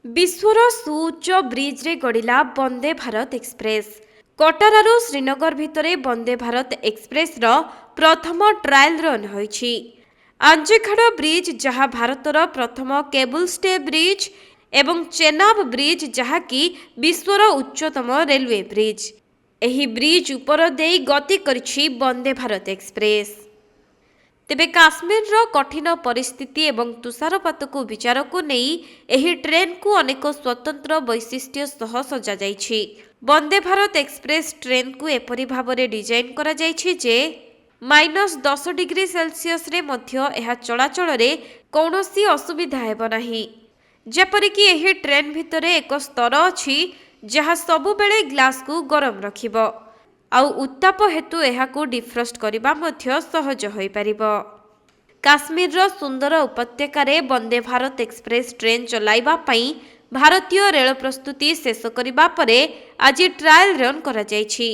विश्वर सुउच्च bridge रे गड़िला Vande Bharat express. कटरारू Srinagar भितरे Vande Bharat express रो प्रथम ट्रायल रन होईछि। आंजेखाड़ ब्रिज जहाँ भारतर प्रथम केबल स्टे ब्रिज एवं चेनाब ब्रिज जहाँकि विश्वर उच्चतम रेलवे ब्रिज। एही ब्रिज उपर देई गति करिछि वंदे भारत एक्सप्रेस। तेबे काश्मीर कठिन परिस्थिति एवं तुषारपात को विचार को नहीं एही ट्रेन को अनेक स्वतंत्र वैशिष्ट्य सह सजा जाइछि। वंदे भारत एक्सप्रेस ट्रेन को एपरि भाबरे डिजाइन करा जाइछि जे -10 डिग्री सेल्सियस रे मध्य एहा चलाचल रे कौनसी असुविधा हेब नाही। जेपरिक एही ट्रेन भितरे एक स्तर अछि जहाँ सबु बेले ग्लास को गरम रखिबो आउ उत्ताप हेतु एहाकू डिफ्रस्ट करिबा मध्य सहज होई परिबो। काश्मीर सुंदर उपत्यकारे वंदे भारत एक्सप्रेस ट्रेन चलाइबा पई भारतीय रेल प्रस्तुति शेष करिबा परे आज ट्रायल रन करा जायछि।